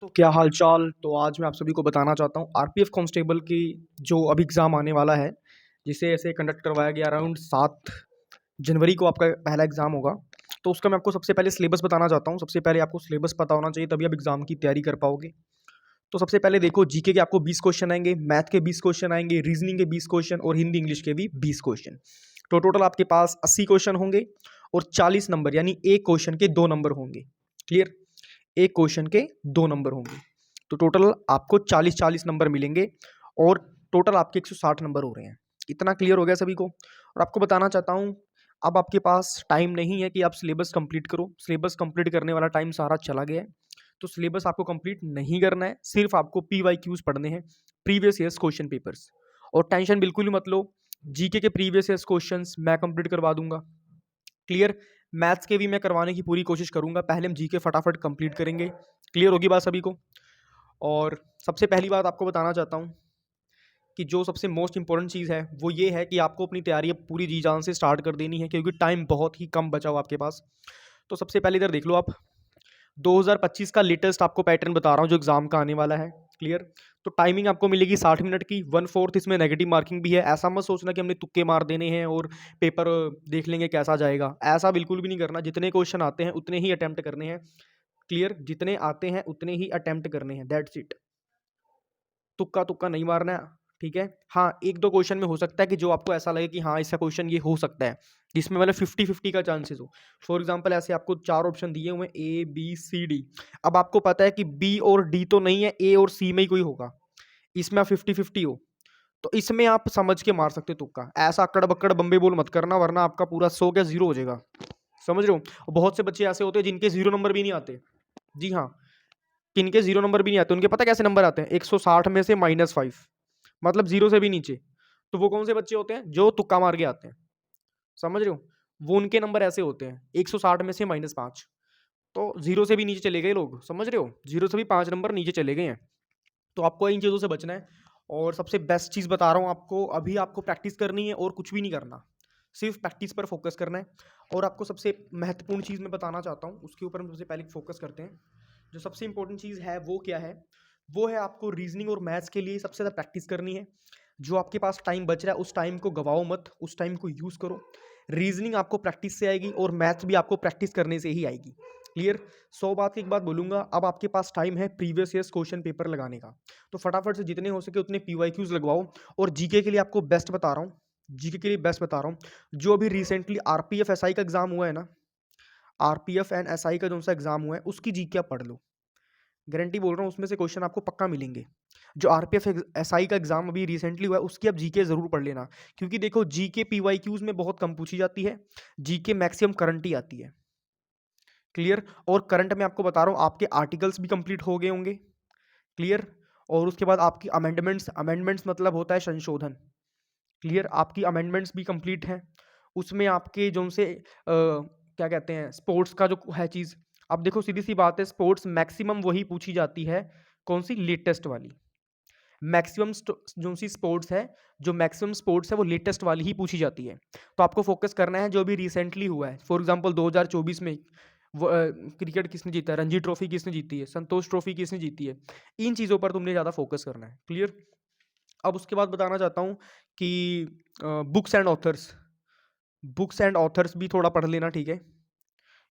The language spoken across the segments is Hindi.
तो क्या हाल चाल। तो आज मैं आप सभी को बताना चाहता हूँ आरपीएफ कांस्टेबल की जो अभी एग्ज़ाम आने वाला है, जिसे ऐसे कंडक्ट करवाया गया। अराउंड 7 जनवरी को आपका पहला एग्ज़ाम होगा। तो उसका मैं आपको सबसे पहले सिलेबस बताना चाहता हूँ। सबसे पहले आपको सिलेबस पता होना चाहिए, तभी आप एग्ज़ाम की तैयारी कर पाओगे। तो सबसे पहले देखो, जीके के आपको 20 क्वेश्चन आएंगे, मैथ के 20 क्वेश्चन आएंगे, रीजनिंग के 20 क्वेश्चन और हिंदी इंग्लिश के भी 20 क्वेश्चन। तो टोटल आपके पास 80 क्वेश्चन होंगे और 40 नंबर, यानी एक क्वेश्चन के 2 नंबर होंगे। क्लियर? एक क्वेश्चन के 2 नंबर होंगे। तो टोटल आपको 40-40 नंबर मिलेंगे और टोटल आपके 160 नंबर हो रहे हैं। इतना क्लियर हो गया सभी को? और आपको बताना चाहता हूँ, अब आपके पास टाइम नहीं है कि आप सिलेबस कंप्लीट करो। सिलेबस कंप्लीट करने वाला टाइम सारा चला गया है। तो सिलेबस आपको कंप्लीट नहीं करना है, सिर्फ आपको PYQs पढ़ने हैं, प्रीवियस ईयर्स क्वेश्चन पेपर्स। और टेंशन बिल्कुल ही मत लो, जीके के प्रीवियस ईयर्स क्वेश्चंस मैं कंप्लीट करवा दूंगा। क्लियर? मैथ्स के भी मैं करवाने की पूरी कोशिश करूंगा। पहले हम जीके फटाफट कंप्लीट करेंगे। क्लियर होगी बात सभी को? और सबसे पहली बात आपको बताना चाहता हूँ कि जो सबसे मोस्ट इंपॉर्टेंट चीज़ है वो ये है कि आपको अपनी तैयारी अब पूरी जी जान से स्टार्ट कर देनी है, क्योंकि टाइम बहुत ही कम बचा हुआ आपके पास। तो सबसे पहले इधर देख लो आप, 2025 का लेटेस्ट आपको पैटर्न बता रहा हूँ जो एग्जाम का आने वाला है। क्लियर? तो टाइमिंग आपको मिलेगी 60 मिनट की, 1/4 इसमें नेगेटिव मार्किंग भी है। ऐसा मत सोचना कि हमने तुक्के मार देने हैं और पेपर देख लेंगे कैसा जाएगा। ऐसा बिल्कुल भी नहीं करना। जितने क्वेश्चन आते हैं उतने ही अटेम्प्ट करने हैं। क्लियर? जितने आते हैं उतने ही अटेम्प्ट करने हैं, दैट्स इट। तुक्का तुक्का नहीं मारना है। ठीक है? हाँ, एक दो क्वेश्चन में हो सकता है कि जो आपको ऐसा लगे कि हाँ इसका क्वेश्चन ये हो सकता है, जिसमें मतलब 50-50 का चांसेस हो। फॉर एग्जाम्पल ऐसे आपको 4 ऑप्शन दिए हुए हैं, A B C D। अब आपको पता है कि B और D तो नहीं है, A और C में ही कोई होगा। इसमें आप 50-50 हो, तो इसमें आप समझ के मार सकते हो तुक्का। ऐसा अक्कड़ बक्कड़ बम्बे बोल मत करना, वरना आपका पूरा 100 क्या 0 हो जाएगा। समझ रहे हो? और बहुत से बच्चे ऐसे होते हैं जिनके 0 नंबर भी नहीं आते। जी हाँ, किनके 0 नंबर भी नहीं आते, उनके पता कैसे नंबर आते हैं? 160 में से -5, मतलब 0 से भी नीचे। तो वो कौन से बच्चे होते हैं? जो तुक्का मार के आते हैं। समझ रहे हो? वो उनके नंबर ऐसे होते हैं, 160 में से -5। तो 0 से भी नीचे चले गए लोग। समझ रहे हो? 0 से भी 5 नंबर नीचे चले गए हैं। तो आपको इन चीज़ों से बचना है। और सबसे बेस्ट चीज़ बता रहा हूँ आपको, अभी आपको प्रैक्टिस करनी है और कुछ भी नहीं करना। सिर्फ प्रैक्टिस पर फोकस करना है। और आपको सबसे महत्वपूर्ण चीज़ मैं बताना चाहता हूँ, उसके ऊपर हम सबसे पहले फोकस करते हैं। जो सबसे इंपॉर्टेंट चीज़ है वो क्या है? वो है आपको रीजनिंग और मैथ्स के लिए सबसे ज़्यादा प्रैक्टिस करनी है। जो आपके पास टाइम बच रहा है उस टाइम को गवाओ मत, उस टाइम को यूज़ करो। रीजनिंग आपको प्रैक्टिस से आएगी और मैथ्स भी आपको प्रैक्टिस करने से ही आएगी। क्लियर? 100 बात की एक बात बोलूंगा, अब आपके पास टाइम है प्रीवियस ईयर्स क्वेश्चन पेपर लगाने का। तो फटाफट से जितने हो सके उतने PYQs लगवाओ। और जीके के लिए आपको बेस्ट बता रहा हूँ, जीके के लिए बेस्ट बता रहा हूँ, जो अभी रिसेंटली RPF SI का एग्जाम हुआ है ना, RPF एंड SI का जो सा एग्जाम हुआ है उसकी जीके आप पढ़ लो। गारंटी बोल रहा हूँ, उसमें से क्वेश्चन आपको पक्का मिलेंगे। जो RPF SI का एग्जाम अभी रिसेंटली हुआ है उसकी आप जीके जरूर पढ़ लेना। क्योंकि देखो, जीके PYQs में बहुत कम पूछी जाती है, जीके मैक्सिमम करंट ही आती है। क्लियर? और करंट में आपको बता रहा हूँ, आपके आर्टिकल्स भी कंप्लीट हो गए होंगे। क्लियर? और उसके बाद आपकी अमेंडमेंट्स, अमेंडमेंट्स मतलब होता है संशोधन। क्लियर? आपकी अमेंडमेंट्स भी कंप्लीट हैं। उसमें आपके जो से क्या कहते हैं, स्पोर्ट्स का जो है चीज़। अब देखो, सीधी सी बात है, स्पोर्ट्स मैक्सिमम वही पूछी जाती है, कौन सी? लेटेस्ट वाली। मैक्सिमम जो सी स्पोर्ट्स है, जो मैक्सिमम स्पोर्ट्स है वो लेटेस्ट वाली ही पूछी जाती है। तो आपको फोकस करना है जो अभी रिसेंटली हुआ है। फॉर एग्जांपल 2024 में क्रिकेट किसने जीता है, रणजी ट्रॉफी किसने जीती है, संतोष ट्रॉफी किसने जीती है। इन चीज़ों पर तुमने ज़्यादा फोकस करना है। क्लियर? अब उसके बाद बताना चाहता हूँ कि books and authors, books and authors भी थोड़ा पढ़ लेना। ठीक है?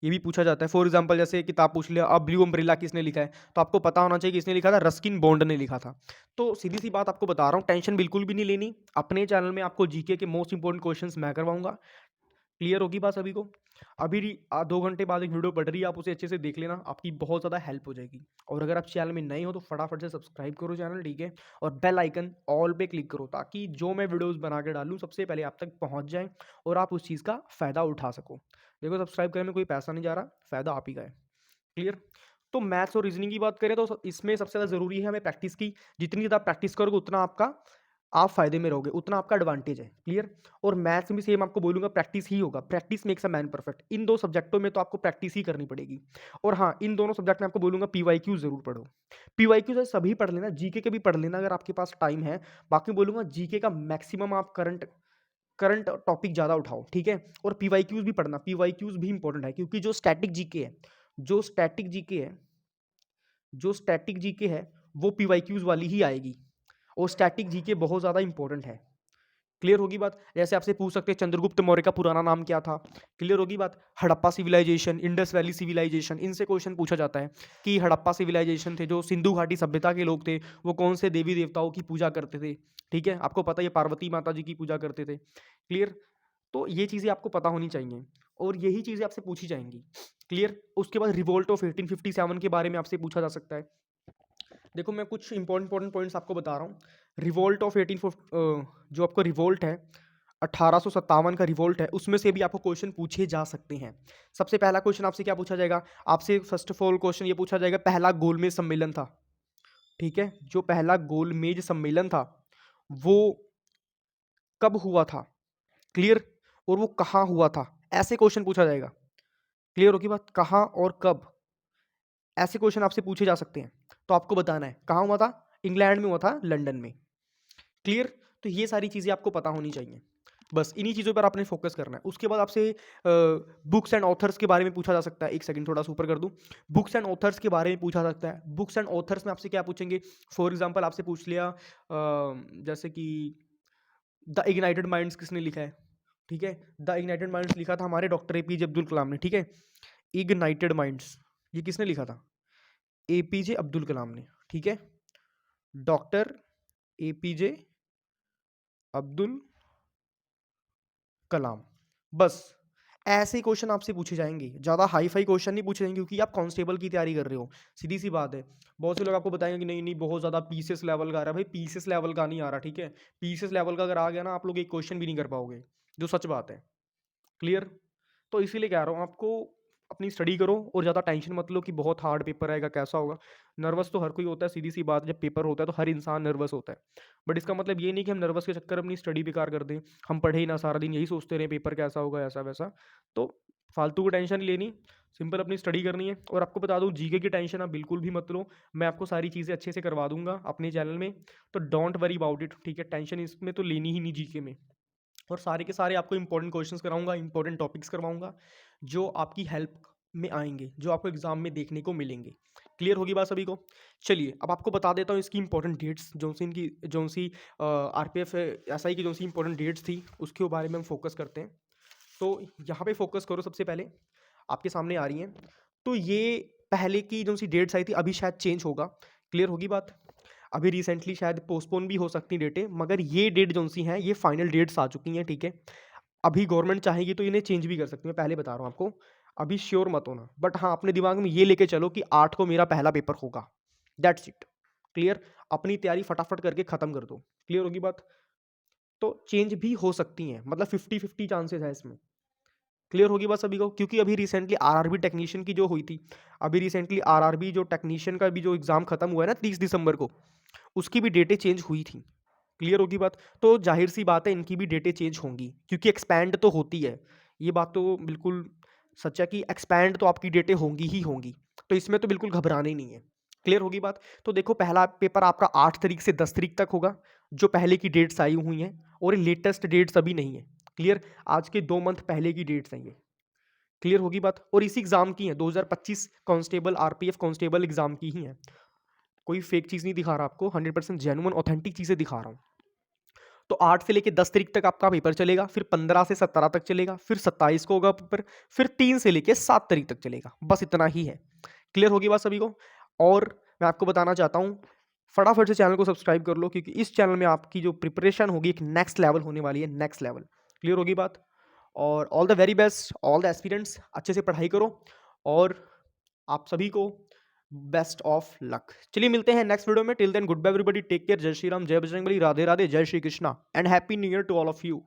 ये भी पूछा जाता है। फॉर एग्जांपल जैसे किताब पूछ लिया, अब ब्लू अम्ब्रेला किसने लिखा है, तो आपको पता होना चाहिए किसने लिखा था, रस्किन बॉन्ड ने लिखा था। तो सीधी सी बात आपको बता रहा हूँ, टेंशन बिल्कुल भी नहीं लेनी। अपने चैनल में आपको जीके के मोस्ट इंपॉर्टेंट क्वेश्चंस मैं करवाऊंगा। क्लियर होगी बात सभी को? अभी 2 घंटे बाद एक वीडियो पड़ रही है, आप उसे अच्छे से देख लेना, आपकी बहुत ज़्यादा हेल्प हो जाएगी। और अगर आप चैनल में नए हो तो फटाफट से सब्सक्राइब करो चैनल। ठीक है? और बेल आइकन ऑल पे क्लिक करो, ताकि जो मैं वीडियोस बना के डालूँ सबसे पहले आप तक पहुंच जाए और आप उस चीज़ का फ़ायदा उठा सको। देखो, सब्सक्राइब करने में कोई पैसा नहीं जा रहा, फ़ायदा आप ही का है। क्लियर? तो मैथ्स और रीजनिंग की बात करें तो इसमें सबसे ज़्यादा ज़रूरी है हमें प्रैक्टिस की। जितनी ज़्यादा प्रैक्टिस करोगे उतना आपका, आप फायदे में रहोगे, उतना आपका एडवांटेज है। क्लियर? और मैथ्स में भी सेम आपको बोलूंगा, प्रैक्टिस ही होगा। Practice makes a man perfect. इन दो सब्जेक्टों में तो आपको प्रैक्टिस ही करनी पड़ेगी। और हाँ, इन दोनों सब्जेक्ट में आपको बोलूंगा PYQ जरूर पढ़ो। PYQ सभी पढ़ लेना, जीके के भी पढ़ लेना अगर आपके पास टाइम है। बाकी बोलूंगा जीके का मैक्सिमम आप करंट करंट टॉपिक ज़्यादा उठाओ। ठीक है? और PYQs भी पढ़ना, PYQs भी इंपॉर्टेंट है, क्योंकि जो स्टैटिक जीके है, जो स्टैटिक जीके है जो स्टैटिक जीके है वो पीवाईक्यूज वाली ही आएगी, और स्टैटिक जीके बहुत ज़्यादा इंपॉर्टेंट है। क्लियर होगी बात? जैसे आपसे पूछ सकते हैं चंद्रगुप्त मौर्य का पुराना नाम क्या था। क्लियर होगी बात? Harappa civilization, Indus valley civilization, इनसे क्वेश्चन पूछा जाता है कि हड़प्पा सिविलाइजेशन थे, जो सिंधु घाटी सभ्यता के लोग थे, वो कौन से देवी देवताओं की पूजा करते थे। ठीक है, आपको पता है ये पार्वती माता जी की पूजा करते थे। क्लियर? तो ये चीज़ें आपको पता होनी चाहिए, और यही चीज़ें आपसे पूछी जाएंगी। क्लियर? उसके बाद रिवोल्ट ऑफ 1857 के बारे में आपसे पूछा जा सकता है। देखो मैं कुछ इंपॉर्टेंट पॉइंट्स आपको बता रहा हूँ। रिवोल्ट ऑफ 18 जो आपको रिवोल्ट है 1857 का रिवोल्ट है, उसमें से भी आपको क्वेश्चन पूछे जा सकते हैं। सबसे पहला क्वेश्चन आपसे क्या पूछा जाएगा? आपसे फर्स्ट ऑफ ऑल क्वेश्चन ये पूछा जाएगा, पहला गोलमेज सम्मेलन था, ठीक है, जो पहला गोलमेज सम्मेलन था वो कब हुआ था? क्लियर? और वो कहाँ हुआ था? ऐसे क्वेश्चन पूछा जाएगा। क्लियर होगी बात? कहाँ और कब, ऐसे क्वेश्चन आपसे पूछे जा सकते हैं। तो आपको बताना है कहाँ हुआ था। इंग्लैंड में हुआ था, लंदन में। क्लियर? तो ये सारी चीज़ें आपको पता होनी चाहिए, बस इन्हीं चीज़ों पर आपने फोकस करना है। उसके बाद आपसे बुक्स एंड ऑथर्स के बारे में पूछा जा सकता है। एक सेकंड थोड़ा सा ऊपर कर दूं। बुक्स एंड ऑथर्स के बारे में पूछा जा सकता है। बुक्स एंड ऑथर्स में आपसे क्या पूछेंगे? फॉर एग्जांपल आपसे पूछ लिया जैसे कि द इग्नाइटेड माइंड्स किसने लिखा है? ठीक है, द इग्नाइटेड माइंड्स लिखा था हमारे डॉक्टर एपीजे अब्दुल कलाम ने। ठीक है, इग्नाइटेड माइंड्स ये किसने लिखा था? एपीजे अब्दुल कलाम ने। ठीक है, डॉक्टर एपीजे अब्दुल कलाम। बस ऐसे क्वेश्चन आपसे पूछे जाएंगे, ज़्यादा हाई फाई क्वेश्चन नहीं पूछे जाएंगे, क्योंकि आप कांस्टेबल की तैयारी कर रहे हो। सीधी सी बात है। बहुत से लोग आपको बताएंगे कि नहीं नहीं बहुत ज़्यादा पीसीएस लेवल का आ रहा है। भाई पीसीएस लेवल का नहीं आ रहा, ठीक है। पीसीएस लेवल का अगर आ गया ना, आप लोग एक क्वेश्चन भी नहीं कर पाओगे, जो सच बात है। क्लियर? तो इसीलिए कह रहा हूँ आपको, अपनी स्टडी करो और ज़्यादा टेंशन मत लो कि बहुत हार्ड पेपर आएगा, कैसा होगा। नर्वस तो हर कोई होता है, सीधी सी बात है। जब पेपर होता है तो हर इंसान नर्वस होता है, बट इसका मतलब ये नहीं कि हम नर्वस के चक्कर में अपनी स्टडी बेकार कर दें। हम पढ़े ही ना, सारा दिन यही सोचते रहे पेपर कैसा होगा ऐसा वैसा। तो फालतू की टेंशन नहीं लेनी, सिंपल अपनी स्टडी करनी है। और आपको बता दूं, जीके की टेंशन आप बिल्कुल भी मत लो, मैं आपको सारी चीज़ें अच्छे से करवा दूंगा अपने चैनल में। तो डोंट वरी अबाउट इट, ठीक है। टेंशन इसमें तो लेनी ही नहीं जीके में। और सारे के सारे आपको इंपॉर्टेंट क्वेश्चंस कराऊंगा, इंपॉर्टेंट टॉपिक्स करवाऊंगा, जो आपकी हेल्प में आएंगे, जो आपको एग्जाम में देखने को मिलेंगे। क्लियर होगी बात सभी को? चलिए अब आपको बता देता हूँ इसकी इंपॉर्टेंट डेट्स, जो सी आरपीएफ एसआई की जो सी इंपॉर्टेंट डेट्स थी, उसके बारे में हम फोकस करते हैं। तो यहाँ पे फोकस करो, सबसे पहले आपके सामने आ रही हैं। तो ये पहले की जो सी डेट्स आई थी, अभी शायद चेंज होगा। क्लियर होगी बात? अभी रिसेंटली शायद पोस्टपोन भी हो सकती डेटें, मगर ये डेट जो सी हैं ये फाइनल डेट्स आ चुकी हैं, ठीक है। अभी गवर्नमेंट चाहेगी तो इन्हें चेंज भी कर सकती है, मैं पहले बता रहा हूँ आपको। अभी श्योर मत होना, बट हाँ अपने दिमाग में ये लेके चलो कि 8 को मेरा पहला पेपर होगा। That's it. क्लियर? अपनी तैयारी फटाफट करके खत्म कर दो। क्लियर होगी बात? तो चेंज भी हो सकती हैं, मतलब 50-50 चांसेस है इसमें। क्लियर होगी बात सभी को? क्योंकि अभी रिसेंटली आरआरबी टेक्नीशियन की जो हुई थी, अभी रिसेंटली आरआरबी जो टेक्नीशियन का भी जो एग्जाम खत्म हुआ है ना 30 दिसंबर को, उसकी भी डेटें चेंज हुई थी। क्लियर होगी बात? तो जाहिर सी बात है इनकी भी डेटें चेंज होंगी, क्योंकि एक्सपैंड तो होती है। ये बात तो बिल्कुल सच है कि एक्सपैंड तो आपकी डेटें होंगी ही होंगी, तो इसमें तो बिल्कुल घबराने ही नहीं है। क्लियर होगी बात? तो देखो पहला पेपर आपका 8 तारीख से 10 तारीख तक होगा, जो पहले की डेट्स आई हुई हैं, और लेटेस्ट डेट्स अभी नहीं है। क्लियर? आज के 2 मंथ पहले की डेट्स हैं ये। क्लियर होगी बात? और इसी एग्जाम की है, 2025 कांस्टेबल आरपीएफ कांस्टेबल एग्जाम की ही है। कोई फेक चीज़ नहीं दिखा रहा आपको, 100% जेन्युइन ऑथेंटिक चीज़ें दिखा रहा हूँ। तो 8 से लेकर 10 तारीख तक आपका पेपर चलेगा, फिर 15 से 17 तक चलेगा, फिर 27 को होगा पेपर, फिर 3 से लेकर 7 तारीख तक चलेगा। बस इतना ही है। क्लियर होगी बात सभी को? और मैं आपको बताना चाहता हूँ, फटाफट से चैनल को सब्सक्राइब कर लो, क्योंकि इस चैनल में आपकी जो प्रिपरेशन होगी एक नेक्स्ट लेवल होने वाली है, नेक्स्ट लेवल। क्लियर होगी बात? और all the very best all the aspirants, अच्छे से पढ़ाई करो, और आप सभी को बेस्ट ऑफ लक। चलिए मिलते हैं नेक्स्ट वीडियो में। Till then goodbye everybody, take care, जय श्री राम, जय बजरंगबली, राधे राधे, जय Shri Krishna and happy new year to all of you.